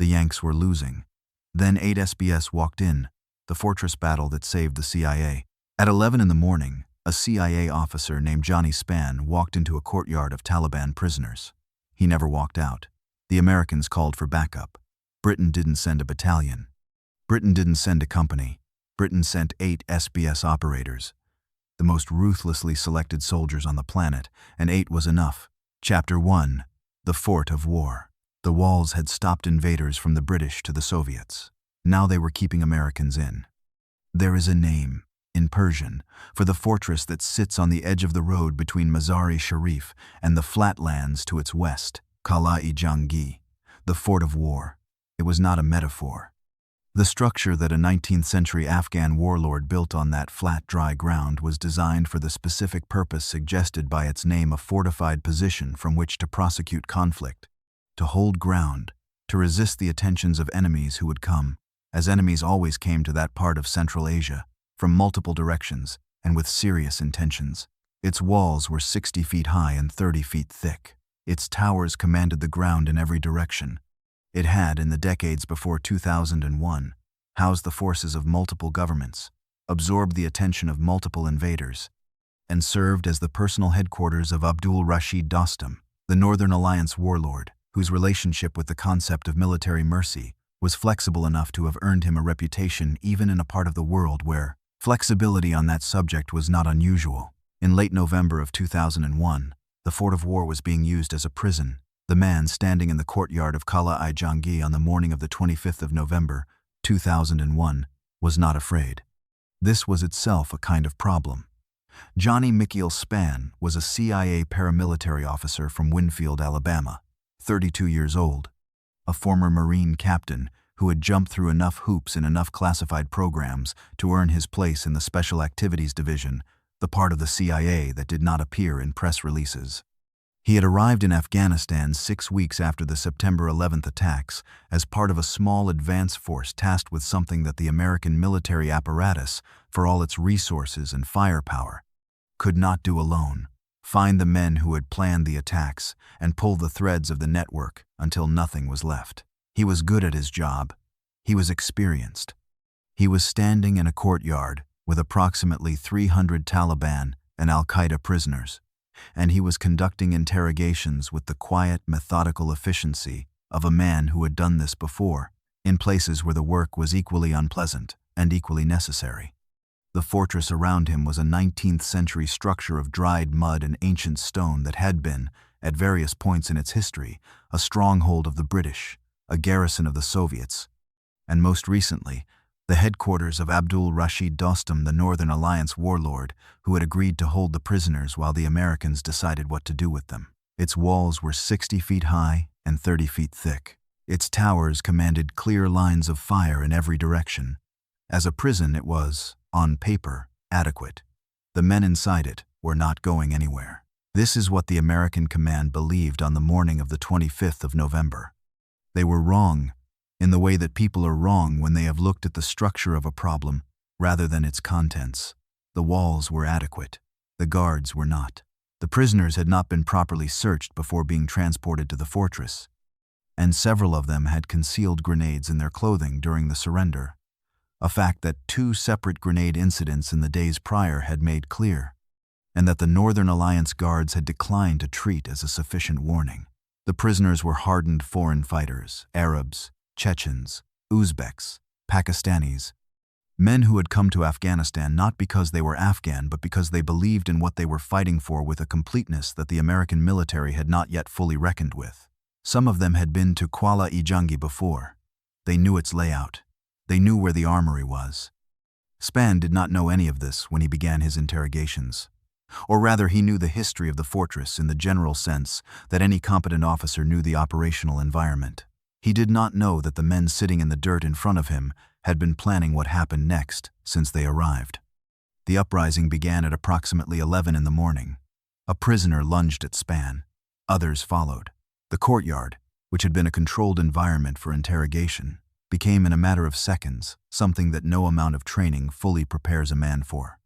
The Yanks were losing. Then 8 SBS walked in, the fortress battle that saved the CIA. At 11 in the morning, a CIA officer named Johnny Spann walked into a courtyard of Taliban prisoners. He never walked out. The Americans called for backup. Britain didn't send a battalion. Britain didn't send a company. Britain sent 8 SBS operators, the most ruthlessly selected soldiers on the planet, and 8 was enough. Chapter 1. The Fort of War. The walls had stopped invaders from the British to the Soviets. Now they were keeping Americans in. There is a name, in Persian, for the fortress that sits on the edge of the road between Mazar-e Sharif and the flatlands to its west, Qala-e-Jangi, the Fort of War. It was not a metaphor. The structure that a 19th-century Afghan warlord built on that flat, dry ground was designed for the specific purpose suggested by its name, a fortified position from which to prosecute conflict, to hold ground, to resist the attentions of enemies who would come, as enemies always came to that part of Central Asia, from multiple directions and with serious intentions. Its walls were 60 feet high and 30 feet thick. Its towers commanded the ground in every direction. It had, in the decades before 2001, housed the forces of multiple governments, absorbed the attention of multiple invaders, and served as the personal headquarters of Abdul Rashid Dostum, the Northern Alliance warlord, whose relationship with the concept of military mercy was flexible enough to have earned him a reputation even in a part of the world where flexibility on that subject was not unusual. In late November of 2001, the Fort of War was being used as a prison. The man standing in the courtyard of Qala-e-Jangi on the morning of the 25th of November, 2001, was not afraid. This was itself a kind of problem. Johnny Michael Spann was a CIA paramilitary officer from Winfield, Alabama, 32 years old, a former Marine captain who had jumped through enough hoops in enough classified programs to earn his place in the Special Activities Division, the part of the CIA that did not appear in press releases. He had arrived in Afghanistan 6 weeks after the September 11th attacks as part of a small advance force tasked with something that the American military apparatus, for all its resources and firepower, could not do alone: find the men who had planned the attacks and pull the threads of the network until nothing was left. He was good at his job. He was experienced. He was standing in a courtyard with approximately 300 Taliban and Al-Qaeda prisoners, and he was conducting interrogations with the quiet, methodical efficiency of a man who had done this before, in places where the work was equally unpleasant and equally necessary. The fortress around him was a 19th-century structure of dried mud and ancient stone that had been, at various points in its history, a stronghold of the British, a garrison of the Soviets, and most recently, the headquarters of Abdul Rashid Dostum, the Northern Alliance warlord, who had agreed to hold the prisoners while the Americans decided what to do with them. Its walls were 60 feet high and 30 feet thick. Its towers commanded clear lines of fire in every direction. As a prison, it was, on paper, adequate. The men inside it were not going anywhere. This is what the American command believed on the morning of the 25th of November. They were wrong, in the way that people are wrong when they have looked at the structure of a problem rather than its contents. The walls were adequate. The guards were not. The prisoners had not been properly searched before being transported to the fortress, and several of them had concealed grenades in their clothing during the surrender, a fact that 2 separate grenade incidents in the days prior had made clear, and that the Northern Alliance guards had declined to treat as a sufficient warning. The prisoners were hardened foreign fighters, Arabs, Chechens, Uzbeks, Pakistanis, men who had come to Afghanistan not because they were Afghan but because they believed in what they were fighting for with a completeness that the American military had not yet fully reckoned with. Some of them had been to Qala-e-Jangi before. They knew its layout. They knew where the armory was. Spann did not know any of this when he began his interrogations. Or rather, he knew the history of the fortress in the general sense that any competent officer knew the operational environment. He did not know that the men sitting in the dirt in front of him had been planning what happened next since they arrived. The uprising began at approximately 11 in the morning. A prisoner lunged at Spann. Others followed. The courtyard, which had been a controlled environment for interrogation, became in a matter of seconds something that no amount of training fully prepares a man for.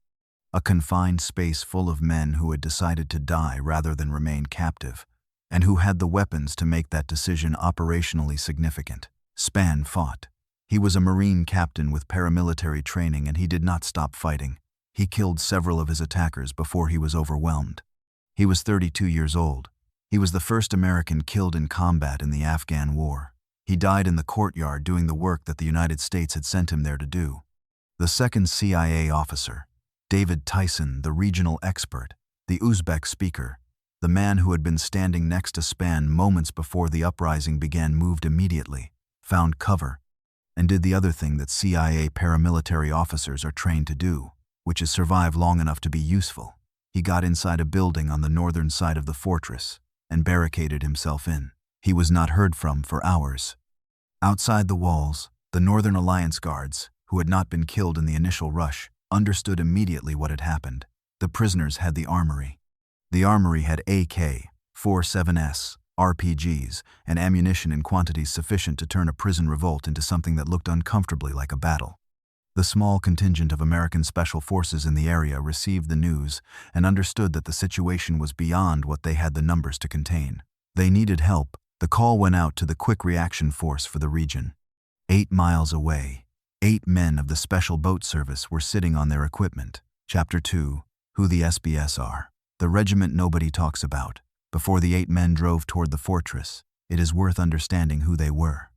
A confined space full of men who had decided to die rather than remain captive, and who had the weapons to make that decision operationally significant. Spann fought. He was a Marine captain with paramilitary training, and he did not stop fighting. He killed several of his attackers before he was overwhelmed. He was 32 years old. He was the first American killed in combat in the Afghan War. He died in the courtyard doing the work that the United States had sent him there to do. The second CIA officer, David Tyson, the regional expert, the Uzbek speaker, the man who had been standing next to Spann moments before the uprising began, moved immediately, found cover, and did the other thing that CIA paramilitary officers are trained to do, which is survive long enough to be useful. He got inside a building on the northern side of the fortress and barricaded himself in. He was not heard from for hours. Outside the walls, the Northern Alliance guards, who had not been killed in the initial rush, understood immediately what had happened. The prisoners had the armory. The armory had AK-47S, RPGs, and ammunition in quantities sufficient to turn a prison revolt into something that looked uncomfortably like a battle. The small contingent of American special forces in the area received the news and understood that the situation was beyond what they had the numbers to contain. They needed help. The call went out to the Quick Reaction Force for the region. 8 miles away, 8 men of the Special Boat Service were sitting on their equipment. Chapter 2. Who the SBS are. The regiment nobody talks about. Before the 8 men drove toward the fortress, it is worth understanding who they were.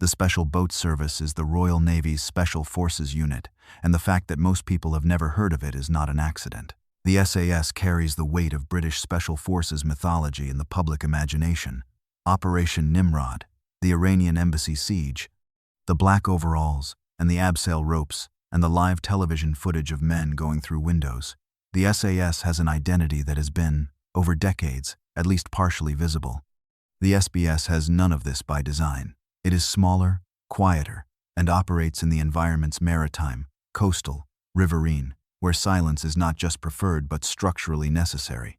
The Special Boat Service is the Royal Navy's Special Forces unit, and the fact that most people have never heard of it is not an accident. The SAS carries the weight of British Special Forces mythology in the public imagination. Operation Nimrod, the Iranian embassy siege, the black overalls, and the abseil ropes, and the live television footage of men going through windows. The SAS has an identity that has been, over decades, at least partially visible. The SBS has none of this by design. It is smaller, quieter, and operates in the environments maritime, coastal, riverine, where silence is not just preferred but structurally necessary.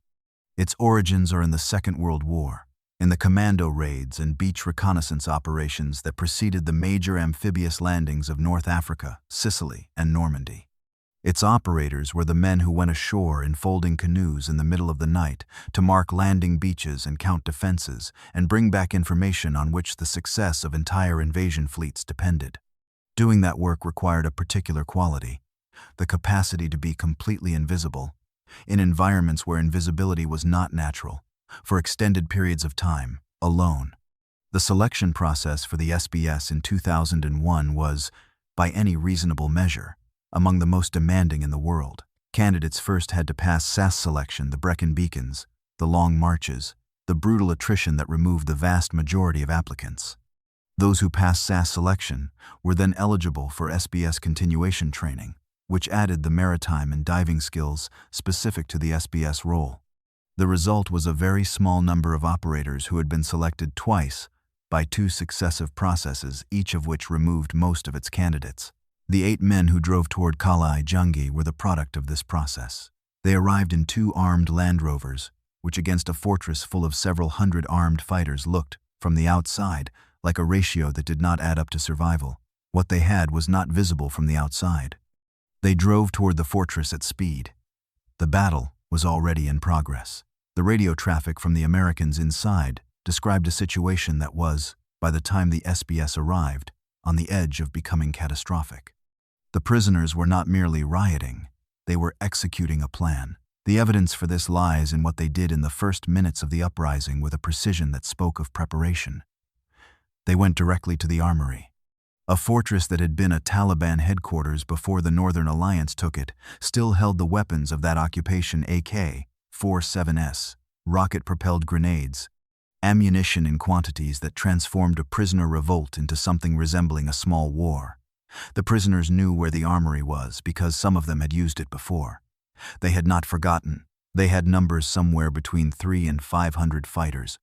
Its origins are in the Second World War, in the commando raids and beach reconnaissance operations that preceded the major amphibious landings of North Africa, Sicily, and Normandy. Its operators were the men who went ashore in folding canoes in the middle of the night to mark landing beaches and count defenses and bring back information on which the success of entire invasion fleets depended. Doing that work required a particular quality, the capacity to be completely invisible, in environments where invisibility was not natural, for extended periods of time, alone. The selection process for the SBS in 2001 was, by any reasonable measure, among the most demanding in the world. Candidates first had to pass SAS selection, the Brecon Beacons, the long marches, the brutal attrition that removed the vast majority of applicants. Those who passed SAS selection were then eligible for SBS continuation training, which added the maritime and diving skills specific to the SBS role. The result was a very small number of operators who had been selected twice by 2 successive processes, each of which removed most of its candidates. The 8 men who drove toward Kala Jangi were the product of this process. They arrived in 2 armed Land Rovers, which against a fortress full of several hundred armed fighters looked, from the outside, like a ratio that did not add up to survival. What they had was not visible from the outside. They drove toward the fortress at speed. The battle was already in progress. The radio traffic from the Americans inside described a situation that was, by the time the SBS arrived, on the edge of becoming catastrophic. The prisoners were not merely rioting, they were executing a plan. The evidence for this lies in what they did in the first minutes of the uprising with a precision that spoke of preparation. They went directly to the armory. A fortress that had been a Taliban headquarters before the Northern Alliance took it still held the weapons of that occupation: AK-47S, rocket-propelled grenades, ammunition in quantities that transformed a prisoner revolt into something resembling a small war. The prisoners knew where the armory was because some of them had used it before. They had not forgotten. They had numbers somewhere between 300 and 500 fighters,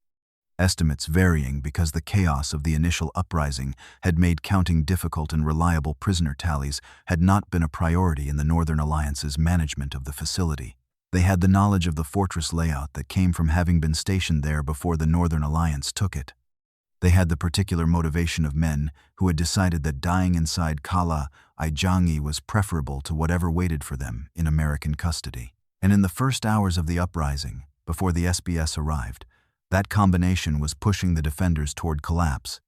estimates varying because the chaos of the initial uprising had made counting difficult, and reliable prisoner tallies had not been a priority in the Northern Alliance's management of the facility. They had the knowledge of the fortress layout that came from having been stationed there before the Northern Alliance took it. They had the particular motivation of men who had decided that dying inside Kala Jangi was preferable to whatever waited for them in American custody. And in the first hours of the uprising, before the SBS arrived, that combination was pushing the defenders toward collapse.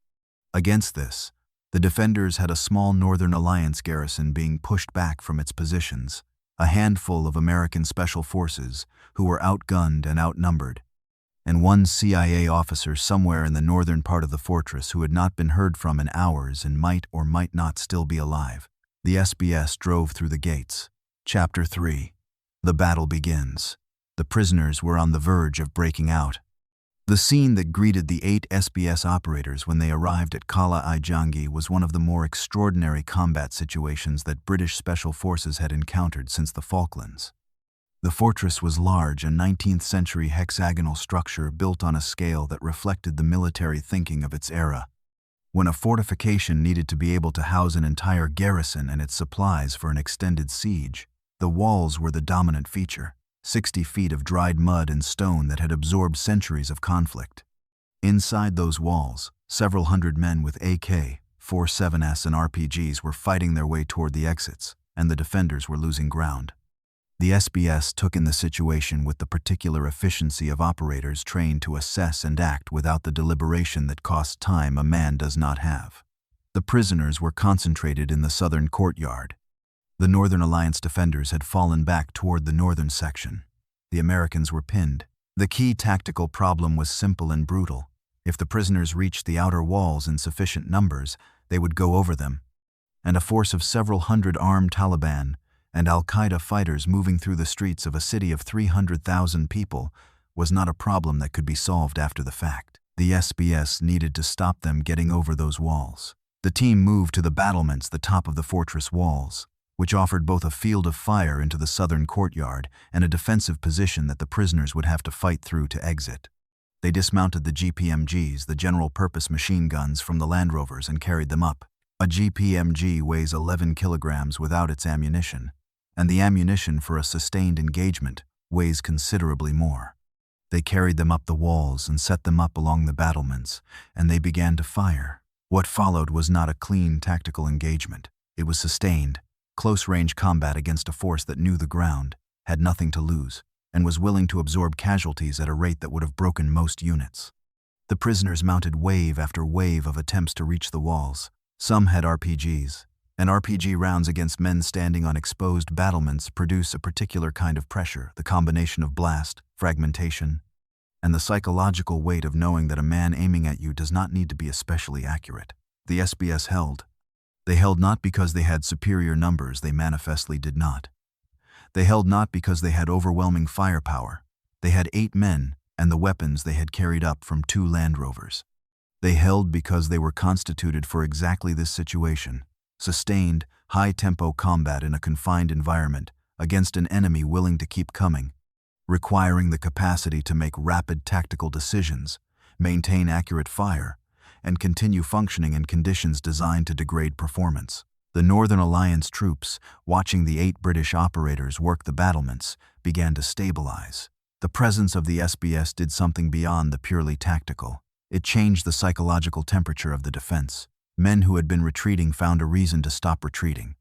Against this, the defenders had a small Northern Alliance garrison being pushed back from its positions, a handful of American special forces who were outgunned and outnumbered, and one CIA officer somewhere in the northern part of the fortress who had not been heard from in hours and might or might not still be alive. The SBS drove through the gates. Chapter 3. The battle begins. The prisoners were on the verge of breaking out. The scene that greeted the 8 SBS operators when they arrived at Cala-i-Jangi was one of the more extraordinary combat situations that British Special Forces had encountered since the Falklands. The fortress was large, a 19th-century hexagonal structure built on a scale that reflected the military thinking of its era. When a fortification needed to be able to house an entire garrison and its supplies for an extended siege, the walls were the dominant feature. 60 feet of dried mud and stone that had absorbed centuries of conflict. Inside those walls, several hundred men with AK-47s and RPGs were fighting their way toward the exits, and the defenders were losing ground. The SBS took in the situation with the particular efficiency of operators trained to assess and act without the deliberation that costs time a man does not have. The prisoners were concentrated in the southern courtyard. The Northern Alliance defenders had fallen back toward the northern section. The Americans were pinned. The key tactical problem was simple and brutal. If the prisoners reached the outer walls in sufficient numbers, they would go over them. And a force of several hundred armed Taliban and Al-Qaeda fighters moving through the streets of a city of 300,000 people was not a problem that could be solved after the fact. The SBS needed to stop them getting over those walls. The team moved to the battlements, the top of the fortress walls, which offered both a field of fire into the southern courtyard and a defensive position that the prisoners would have to fight through to exit. They dismounted the GPMGs, the general-purpose machine guns, from the Land Rovers and carried them up. A GPMG weighs 11 kilograms without its ammunition, and the ammunition for a sustained engagement weighs considerably more. They carried them up the walls and set them up along the battlements, and they began to fire. What followed was not a clean tactical engagement. It was sustained, close-range combat against a force that knew the ground, had nothing to lose, and was willing to absorb casualties at a rate that would have broken most units. The prisoners mounted wave after wave of attempts to reach the walls. Some had RPGs, and RPG rounds against men standing on exposed battlements produce a particular kind of pressure, the combination of blast, fragmentation, and the psychological weight of knowing that a man aiming at you does not need to be especially accurate. The SBS held. They held not because they had superior numbers, they manifestly did not. They held not because they had overwhelming firepower. They had 8 men and the weapons they had carried up from 2 Land Rovers. They held because they were constituted for exactly this situation: sustained, high-tempo combat in a confined environment against an enemy willing to keep coming, requiring the capacity to make rapid tactical decisions, maintain accurate fire, and continue functioning in conditions designed to degrade performance. The Northern Alliance troops, watching the 8 British operators work the battlements, began to stabilize. The presence of the SBS did something beyond the purely tactical. It changed the psychological temperature of the defense. Men who had been retreating found a reason to stop retreating.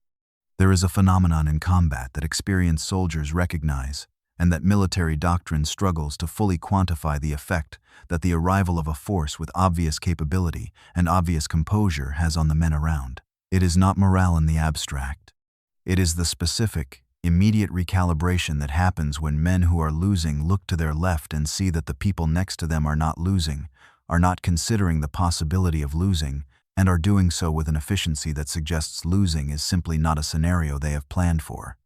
There is a phenomenon in combat that experienced soldiers recognize, and that military doctrine struggles to fully quantify: the effect that the arrival of a force with obvious capability and obvious composure has on the men around. It is not morale in the abstract. It is the specific, immediate recalibration that happens when men who are losing look to their left and see that the people next to them are not losing, are not considering the possibility of losing, and are doing so with an efficiency that suggests losing is simply not a scenario they have planned for.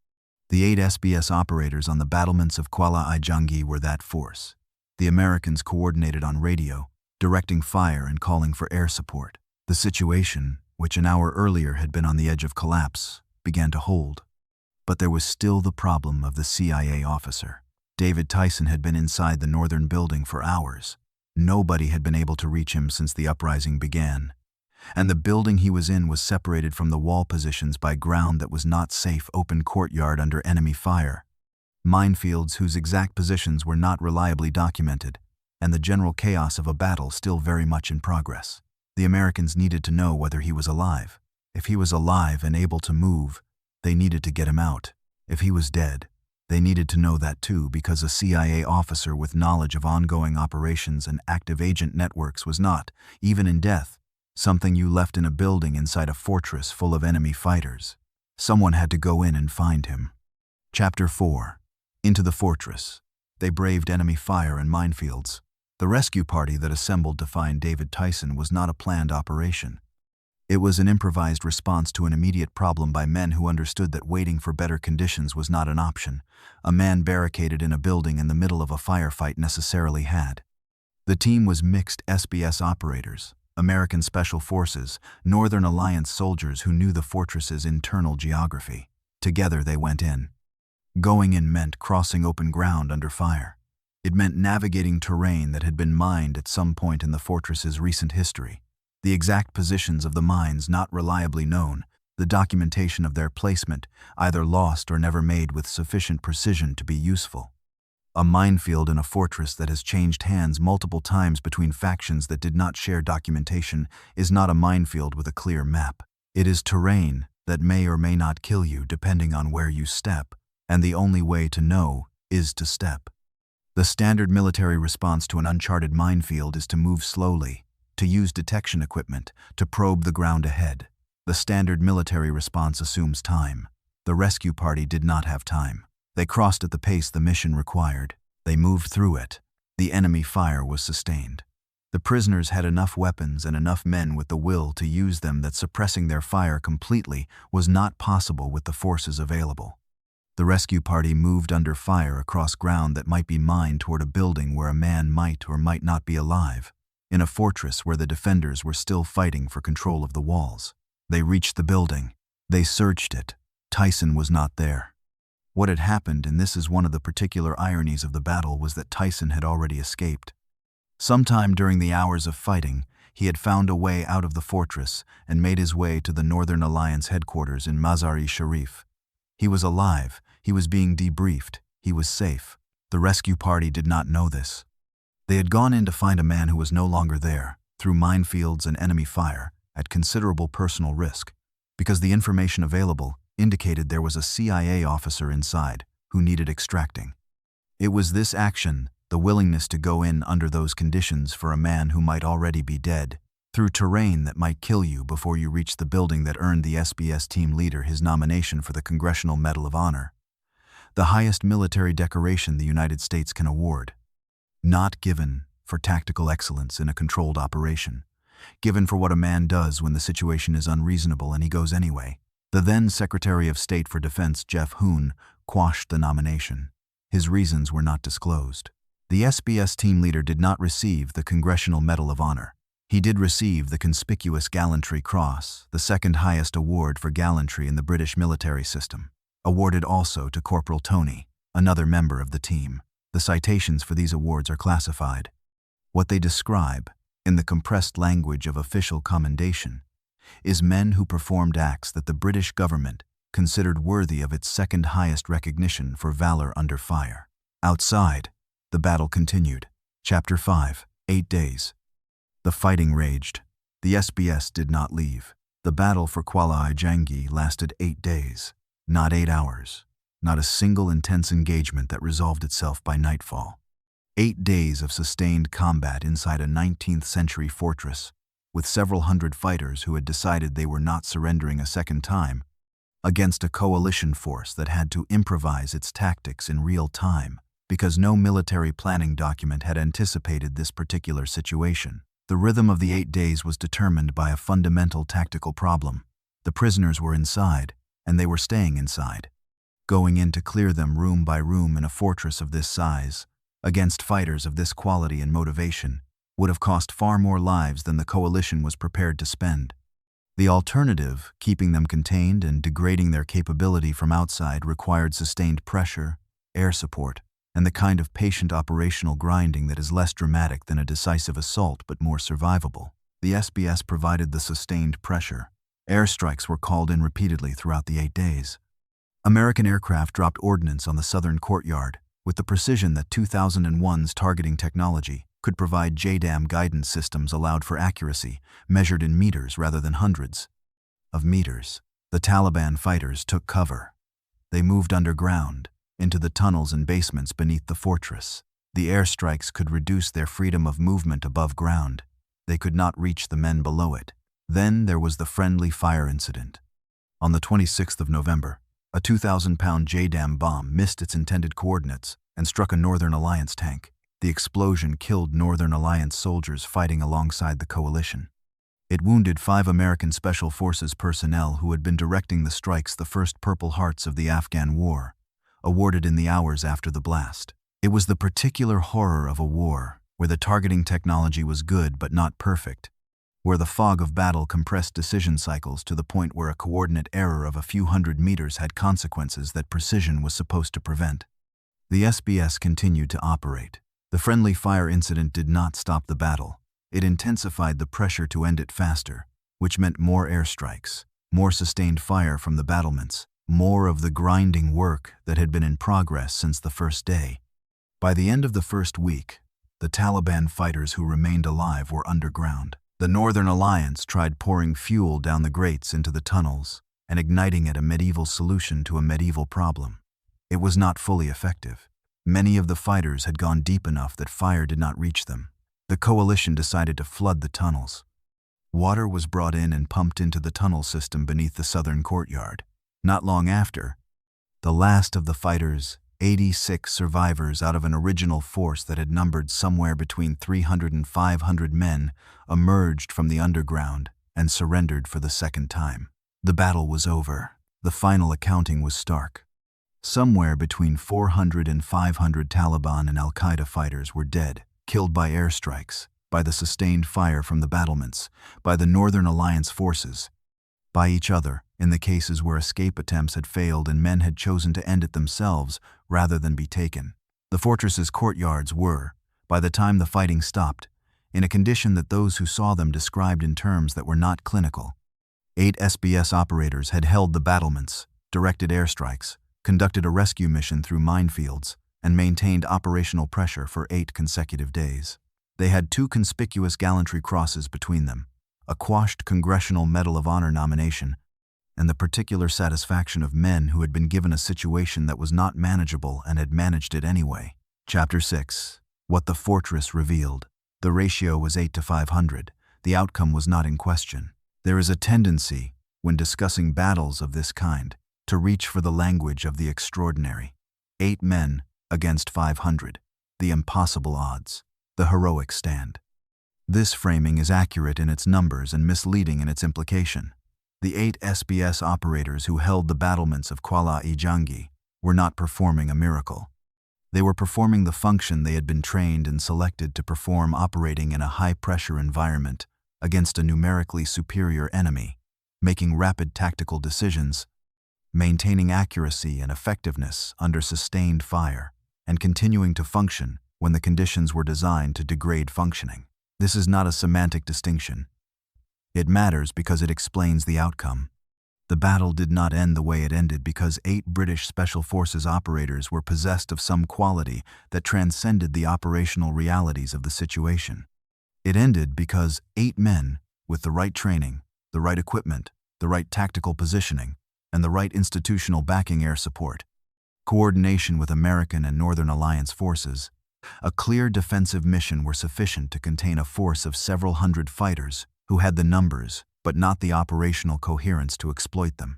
The 8 SBS operators on the battlements of Cala-i-Jangi were that force. The Americans coordinated on radio, directing fire and calling for air support. The situation, which an hour earlier had been on the edge of collapse, began to hold. But there was still the problem of the CIA officer. David Tyson had been inside the northern building for hours. Nobody had been able to reach him since the uprising began, and the building he was in was separated from the wall positions by ground that was not safe, open courtyard under enemy fire, minefields whose exact positions were not reliably documented, and the general chaos of a battle still very much in progress. The Americans needed to know whether he was alive. If he was alive and able to move, they needed to get him out. If he was dead, they needed to know that too, because a CIA officer with knowledge of ongoing operations and active agent networks was not, even in death, something you left in a building inside a fortress full of enemy fighters. Someone had to go in and find him. Chapter 4. Into the fortress. They braved enemy fire and minefields. The rescue party that assembled to find David Tyson was not a planned operation. It was an improvised response to an immediate problem by men who understood that waiting for better conditions was not an option. A man barricaded in a building in the middle of a firefight necessarily had. The team was mixed SBS operators, American Special Forces, Northern Alliance soldiers who knew the fortress's internal geography. Together they went in. Going in meant crossing open ground under fire. It meant navigating terrain that had been mined at some point in the fortress's recent history. The exact positions of the mines not reliably known, the documentation of their placement either lost or never made with sufficient precision to be useful. A minefield in a fortress that has changed hands multiple times between factions that did not share documentation is not a minefield with a clear map. It is terrain that may or may not kill you depending on where you step, and the only way to know is to step. The standard military response to an uncharted minefield is to move slowly, to use detection equipment, to probe the ground ahead. The standard military response assumes time. The rescue party did not have time. They crossed at the pace the mission required. They moved through it. The enemy fire was sustained. The prisoners had enough weapons and enough men with the will to use them that suppressing their fire completely was not possible with the forces available. The rescue party moved under fire across ground that might be mined toward a building where a man might or might not be alive, in a fortress where the defenders were still fighting for control of the walls. They reached the building. They searched it. Tyson was not there. What had happened, and this is one of the particular ironies of the battle, was that Tyson had already escaped. Sometime during the hours of fighting, he had found a way out of the fortress and made his way to the Northern Alliance headquarters in Mazar-e-Sharif. He was alive. He was being debriefed. He was safe. The rescue party did not know this. They had gone in to find a man who was no longer there, through minefields and enemy fire, at considerable personal risk, because the information available indicated there was a CIA officer inside who needed extracting. It was this action, the willingness to go in under those conditions for a man who might already be dead, through terrain that might kill you before you reach the building, that earned the SBS team leader his nomination for the Congressional Medal of Honor, the highest military decoration the United States can award. Not given for tactical excellence in a controlled operation, given for what a man does when the situation is unreasonable and he goes anyway. The then Secretary of State for Defense, Jeff Hoon, quashed the nomination. His reasons were not disclosed. The SBS team leader did not receive the Congressional Medal of Honor. He did receive the Conspicuous Gallantry Cross, the second highest award for gallantry in the British military system, awarded also to Corporal Tony, another member of the team. The citations for these awards are classified. What they describe, in the compressed language of official commendation, is men who performed acts that the British government considered worthy of its second highest recognition for valor under fire. Outside, the battle continued. Chapter 5. 8 days. The fighting raged. The SBS did not leave. The battle for Kuala Ijangi lasted 8 days, not 8 hours, not a single intense engagement that resolved itself by nightfall. 8 days of sustained combat inside a 19th century fortress, with several hundred fighters who had decided they were not surrendering a second time, against a coalition force that had to improvise its tactics in real time because no military planning document had anticipated this particular situation. The rhythm of the 8 days was determined by a fundamental tactical problem. The prisoners were inside, and they were staying inside. Going in to clear them room by room in a fortress of this size, against fighters of this quality and motivation, would have cost far more lives than the coalition was prepared to spend. The alternative, keeping them contained and degrading their capability from outside, required sustained pressure, air support, and the kind of patient operational grinding that is less dramatic than a decisive assault but more survivable. The SBS provided the sustained pressure. Airstrikes were called in repeatedly throughout the 8 days. American aircraft dropped ordnance on the southern courtyard with the precision that 2001's targeting technology could provide. JDAM guidance systems allowed for accuracy, measured in meters rather than hundreds of meters. The Taliban fighters took cover. They moved underground, into the tunnels and basements beneath the fortress. The airstrikes could reduce their freedom of movement above ground. They could not reach the men below it. Then there was the friendly fire incident. On the 26th of November, a 2,000-pound JDAM bomb missed its intended coordinates and struck a Northern Alliance tank. The explosion killed Northern Alliance soldiers fighting alongside the coalition. It wounded 5 American Special Forces personnel who had been directing the strikes, the first Purple Hearts of the Afghan War, awarded in the hours after the blast. It was the particular horror of a war where the targeting technology was good but not perfect, where the fog of battle compressed decision cycles to the point where a coordinate error of a few hundred meters had consequences that precision was supposed to prevent. The SBS continued to operate. The friendly fire incident did not stop the battle. It intensified the pressure to end it faster, which meant more airstrikes, more sustained fire from the battlements, more of the grinding work that had been in progress since the first day. By the end of the first week, the Taliban fighters who remained alive were underground. The Northern Alliance tried pouring fuel down the grates into the tunnels and igniting it, a medieval solution to a medieval problem. It was not fully effective. Many of the fighters had gone deep enough that fire did not reach them. The coalition decided to flood the tunnels. Water was brought in and pumped into the tunnel system beneath the southern courtyard. Not long after, the last of the fighters, 86 survivors out of an original force that had numbered somewhere between 300 and 500 men, emerged from the underground and surrendered for the second time. The battle was over. The final accounting was stark. Somewhere between 400 and 500 Taliban and Al-Qaeda fighters were dead, killed by airstrikes, by the sustained fire from the battlements, by the Northern Alliance forces, by each other, in the cases where escape attempts had failed and men had chosen to end it themselves rather than be taken. The fortress's courtyards were, by the time the fighting stopped, in a condition that those who saw them described in terms that were not clinical. 8 SBS operators had held the battlements, directed airstrikes, conducted a rescue mission through minefields, and maintained operational pressure for 8 consecutive days. They had 2 conspicuous gallantry crosses between them, a quashed Congressional Medal of Honor nomination, and the particular satisfaction of men who had been given a situation that was not manageable and had managed it anyway. Chapter 6. What the Fortress Revealed. The ratio was 8 to 500. The outcome was not in question. There is a tendency, when discussing battles of this kind, to reach for the language of the extraordinary. 8 men against 500. The impossible odds. The heroic stand. This framing is accurate in its numbers and misleading in its implication. The 8 SBS operators who held the battlements of Cala-i-Janggi were not performing a miracle. They were performing the function they had been trained and selected to perform, operating in a high-pressure environment against a numerically superior enemy, making rapid tactical decisions, maintaining accuracy and effectiveness under sustained fire, and continuing to function when the conditions were designed to degrade functioning. This is not a semantic distinction. It matters because it explains the outcome. The battle did not end the way it ended because 8 British Special Forces operators were possessed of some quality that transcended the operational realities of the situation. It ended because 8 men, with the right training, the right equipment, the right tactical positioning, and the right institutional backing, air support, coordination with American and Northern Alliance forces, a clear defensive mission were sufficient to contain a force of several hundred fighters who had the numbers but not the operational coherence to exploit them.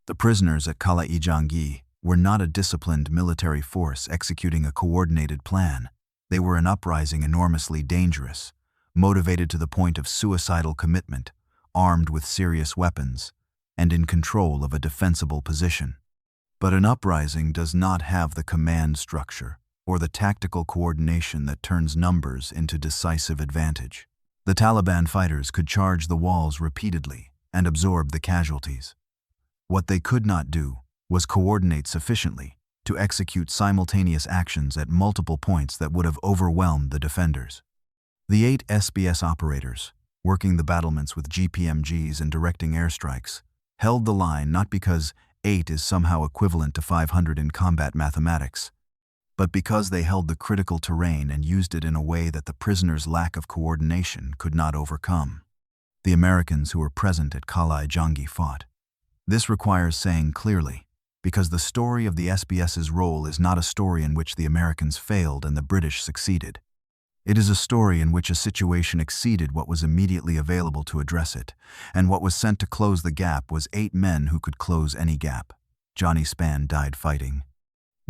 The prisoners at Cala-i-Janggi were not a disciplined military force executing a coordinated plan. They were an uprising enormously dangerous, motivated to the point of suicidal commitment, armed with serious weapons, and in control of a defensible position. But an uprising does not have the command structure or the tactical coordination that turns numbers into decisive advantage. The Taliban fighters could charge the walls repeatedly and absorb the casualties. What they could not do was coordinate sufficiently to execute simultaneous actions at multiple points that would have overwhelmed the defenders. The 8 SBS operators, working the battlements with GPMGs and directing airstrikes, held the line not because 8 is somehow equivalent to 500 in combat mathematics, but because they held the critical terrain and used it in a way that the prisoners' lack of coordination could not overcome. The Americans who were present at Cala-i-Janggi fought. This requires saying clearly, because the story of the SBS's role is not a story in which the Americans failed and the British succeeded. It is a story in which a situation exceeded what was immediately available to address it, and what was sent to close the gap was 8 men who could close any gap. Johnny Spann died fighting.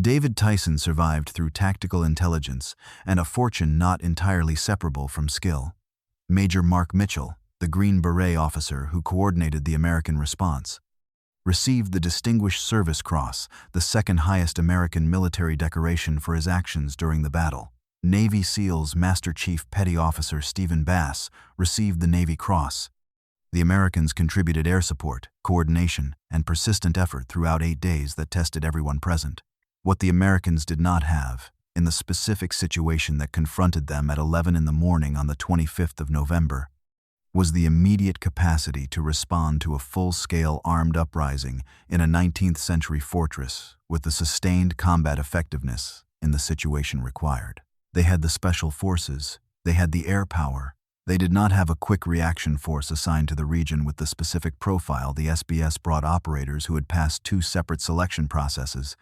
David Tyson survived through tactical intelligence and a fortune not entirely separable from skill. Major Mark Mitchell, the Green Beret officer who coordinated the American response, received the Distinguished Service Cross, the second highest American military decoration for his actions during the battle. Navy SEALs Master Chief Petty Officer Stephen Bass received the Navy Cross. The Americans contributed air support, coordination, and persistent effort throughout 8 days that tested everyone present. What the Americans did not have, in the specific situation that confronted them at 11 in the morning on the 25th of November, was the immediate capacity to respond to a full-scale armed uprising in a 19th-century fortress with the sustained combat effectiveness in the situation required. They had the special forces, they had the air power. They did not have a quick reaction force assigned to the region with the specific profile. The SBS brought operators who had passed 2 separate selection processes,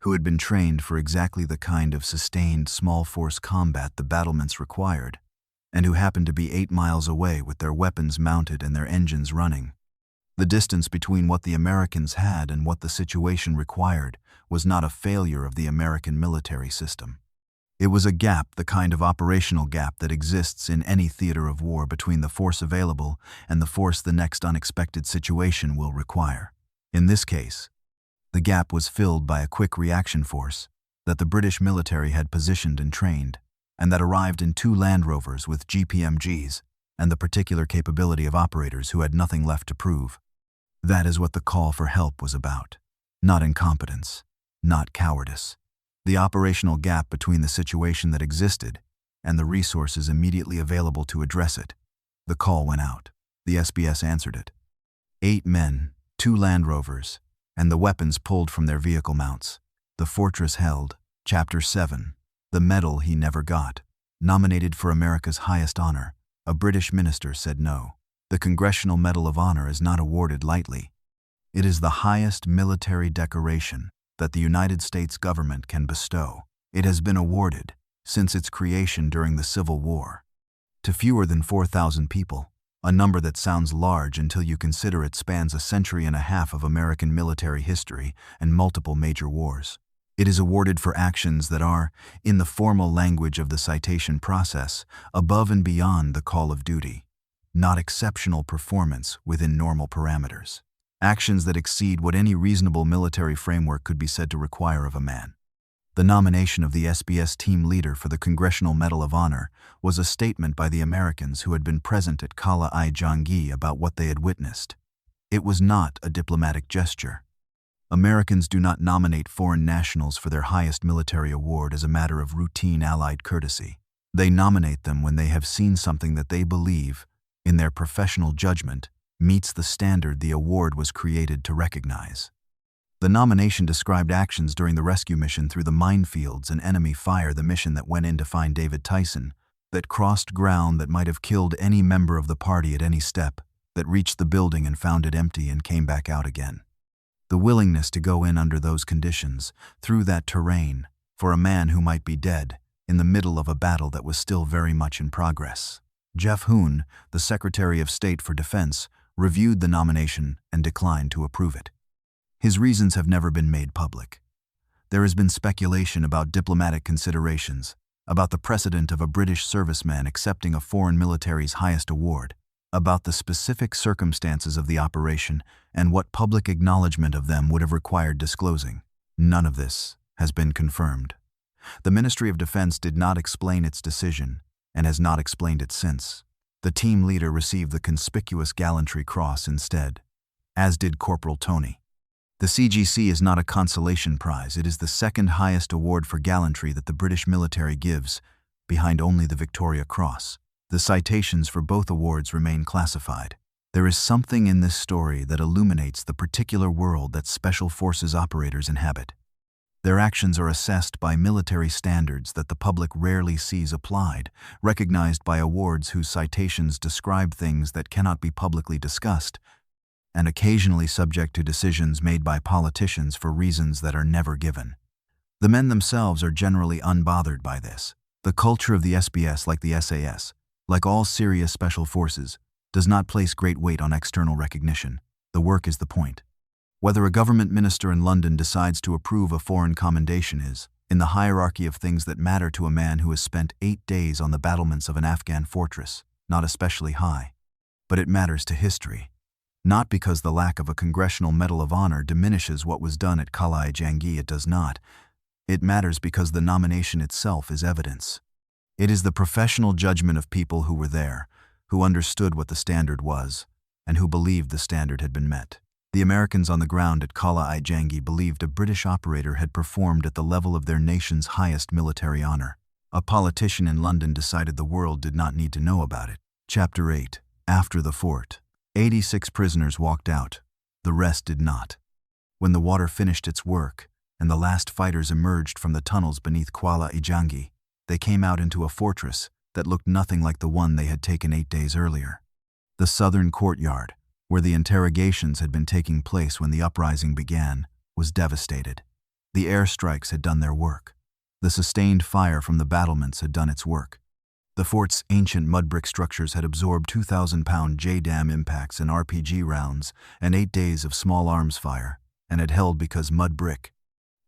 who had been trained for exactly the kind of sustained small-force combat the battlements required, and who happened to be 8 miles away with their weapons mounted and their engines running. The distance between what the Americans had and what the situation required was not a failure of the American military system. It was a gap, the kind of operational gap that exists in any theater of war between the force available and the force the next unexpected situation will require. In this case, the gap was filled by a quick reaction force that the British military had positioned and trained, and that arrived in 2 Land Rovers with GPMGs and the particular capability of operators who had nothing left to prove. That is what the call for help was about. Not incompetence, not cowardice. The operational gap between the situation that existed and the resources immediately available to address it. The call went out. The SBS answered it. 8 men, 2 Land Rovers, and the weapons pulled from their vehicle mounts. The fortress held. Chapter 7. The medal he never got. Nominated for America's highest honor, a British minister said no. The Congressional Medal of Honor is not awarded lightly. It is the highest military decoration that the United States government can bestow. It has been awarded, since its creation during the Civil War, to fewer than 4,000 people, a number that sounds large until you consider it spans a century and a half of American military history and multiple major wars. It is awarded for actions that are, in the formal language of the citation process, above and beyond the call of duty, not exceptional performance within normal parameters. Actions that exceed what any reasonable military framework could be said to require of a man. The nomination of the SBS team leader for the Congressional Medal of Honor was a statement by the Americans who had been present at Kala-i-Jangi about what they had witnessed. It was not a diplomatic gesture. Americans do not nominate foreign nationals for their highest military award as a matter of routine Allied courtesy. They nominate them when they have seen something that they believe, in their professional judgment, meets the standard the award was created to recognize. The nomination described actions during the rescue mission through the minefields and enemy fire, the mission that went in to find David Tyson, that crossed ground that might have killed any member of the party at any step, that reached the building and found it empty and came back out again. The willingness to go in under those conditions, through that terrain, for a man who might be dead, in the middle of a battle that was still very much in progress. Jeff Hoon, the Secretary of State for Defense, reviewed the nomination and declined to approve it. His reasons have never been made public. There has been speculation about diplomatic considerations, about the precedent of a British serviceman accepting a foreign military's highest award, about the specific circumstances of the operation and what public acknowledgement of them would have required disclosing. None of this has been confirmed. The Ministry of Defense did not explain its decision and has not explained it since. The team leader received the Conspicuous Gallantry Cross instead, as did Corporal Tony. The CGC is not a consolation prize. It is the second highest award for gallantry that the British military gives, behind only the Victoria Cross. The citations for both awards remain classified. There is something in this story that illuminates the particular world that Special Forces operators inhabit. Their actions are assessed by military standards that the public rarely sees applied, recognized by awards whose citations describe things that cannot be publicly discussed, and occasionally subject to decisions made by politicians for reasons that are never given. The men themselves are generally unbothered by this. The culture of the SBS, like the SAS, like all serious special forces, does not place great weight on external recognition. The work is the point. Whether a government minister in London decides to approve a foreign commendation is, in the hierarchy of things that matter to a man who has spent 8 days on the battlements of an Afghan fortress, not especially high. But it matters to history. Not because the lack of a Congressional Medal of Honor diminishes what was done at Cala-i-Janggi, it does not. It matters because the nomination itself is evidence. It is the professional judgment of people who were there, who understood what the standard was, and who believed the standard had been met. The Americans on the ground at Cala-i-Janggi believed a British operator had performed at the level of their nation's highest military honor. A politician in London decided the world did not need to know about it. Chapter 8. After the fort. 86 prisoners walked out. The rest did not. When the water finished its work, and the last fighters emerged from the tunnels beneath Cala-i-Janggi, they came out into a fortress that looked nothing like the one they had taken 8 days earlier. The southern courtyard, where the interrogations had been taking place when the uprising began, was devastated. The airstrikes had done their work. The sustained fire from the battlements had done its work. The fort's ancient mud brick structures had absorbed 2,000-pound JDAM impacts and RPG rounds and 8 days of small arms fire, and had held because mud brick,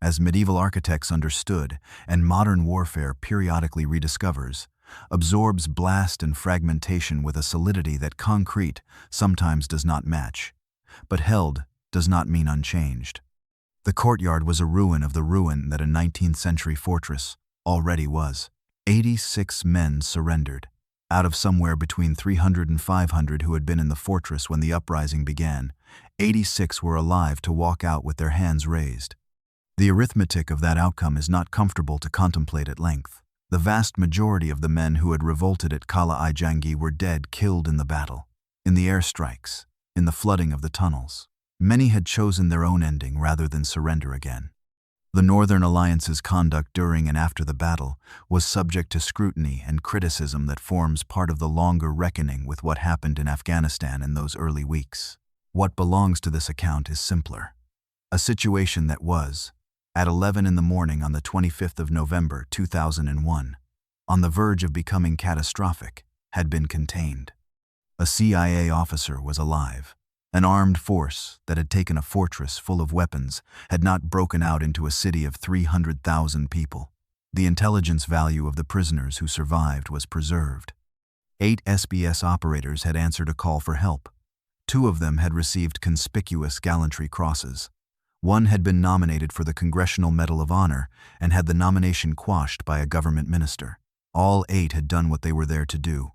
as medieval architects understood and modern warfare periodically rediscovers, absorbs blast and fragmentation with a solidity that concrete sometimes does not match. But held does not mean unchanged. The courtyard was a ruin of the ruin that a 19th century fortress already was. 86 men surrendered, out of somewhere between 300 and 500 who had been in the fortress when the uprising began. 86 were alive to walk out with their hands raised. The arithmetic of that outcome is not comfortable to contemplate at length. The vast majority of the men who had revolted at Cala-i-Janggi were dead, killed in the battle, in the airstrikes, in the flooding of the tunnels. Many had chosen their own ending rather than surrender again. The Northern Alliance's conduct during and after the battle was subject to scrutiny and criticism that forms part of the longer reckoning with what happened in Afghanistan in those early weeks. What belongs to this account is simpler. A situation that was, at 11 in the morning on the 25th of November 2001, on the verge of becoming catastrophic, had been contained. A CIA officer was alive. An armed force that had taken a fortress full of weapons had not broken out into a city of 300,000 people. The intelligence value of the prisoners who survived was preserved. 8 SBS operators had answered a call for help. 2 of them had received conspicuous gallantry crosses. 1 had been nominated for the Congressional Medal of Honor and had the nomination quashed by a government minister. All 8 had done what they were there to do.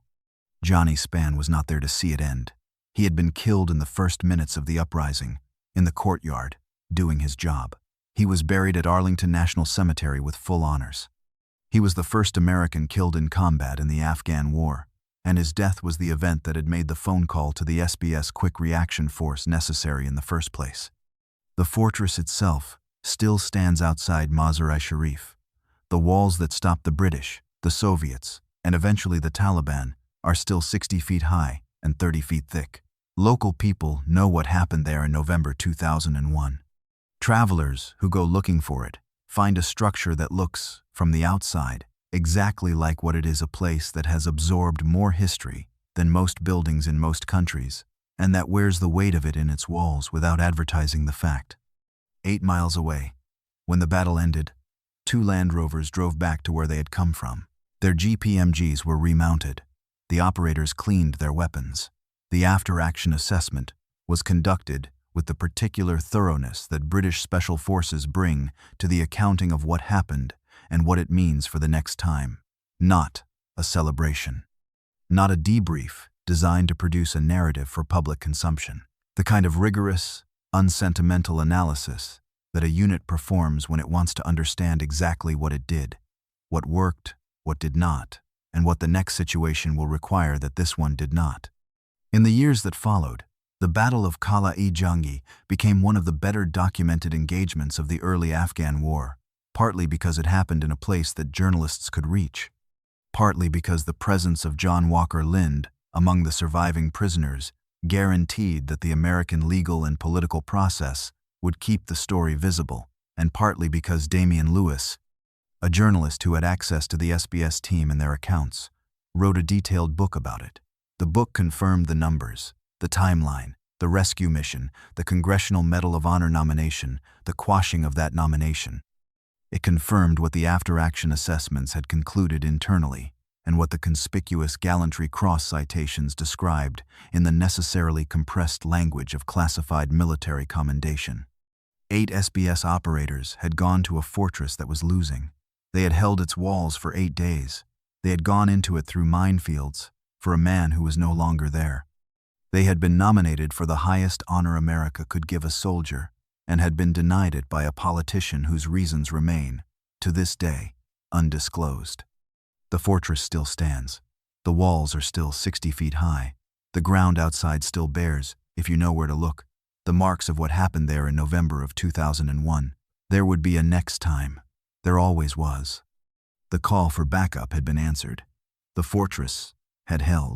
Johnny Spann was not there to see it end. He had been killed in the first minutes of the uprising, in the courtyard, doing his job. He was buried at Arlington National Cemetery with full honors. He was the first American killed in combat in the Afghan War, and his death was the event that had made the phone call to the SBS Quick Reaction Force necessary in the first place. The fortress itself still stands outside Mazar-i-Sharif. The walls that stopped the British, the Soviets, and eventually the Taliban are still 60 feet high and 30 feet thick. Local people know what happened there in November 2001. Travelers who go looking for it find a structure that looks, from the outside, exactly like what it is, a place that has absorbed more history than most buildings in most countries, and that wears the weight of it in its walls without advertising the fact. 8 miles away, when the battle ended, 2 Land Rovers drove back to where they had come from. Their GPMGs were remounted. The operators cleaned their weapons. The after-action assessment was conducted with the particular thoroughness that British Special Forces bring to the accounting of what happened and what it means for the next time. Not a celebration. Not a debrief designed to produce a narrative for public consumption. The kind of rigorous, unsentimental analysis that a unit performs when it wants to understand exactly what it did, what worked, what did not, and what the next situation will require that this one did not. In the years that followed, the Battle of Cala-i-Janggi became one of the better documented engagements of the early Afghan War, partly because it happened in a place that journalists could reach, partly because the presence of John Walker Lind among the surviving prisoners guaranteed that the American legal and political process would keep the story visible, and partly because Damian Lewis, A journalist who had access to the SBS team and their accounts wrote a detailed book about it. The book confirmed the numbers, the timeline, the rescue mission, the Congressional Medal of Honor nomination, the quashing of that nomination. It confirmed what the after-action assessments had concluded internally and what the conspicuous gallantry cross citations described in the necessarily compressed language of classified military commendation. 8 SBS operators had gone to a fortress that was losing. They had held its walls for 8 days. They had gone into it through minefields for a man who was no longer there. They had been nominated for the highest honor America could give a soldier and had been denied it by a politician whose reasons remain, to this day, undisclosed. The fortress still stands. The walls are still 60 feet high. The ground outside still bears, if you know where to look, the marks of what happened there in November of 2001. There would be a next time. There always was. The call for backup had been answered. The fortress had held.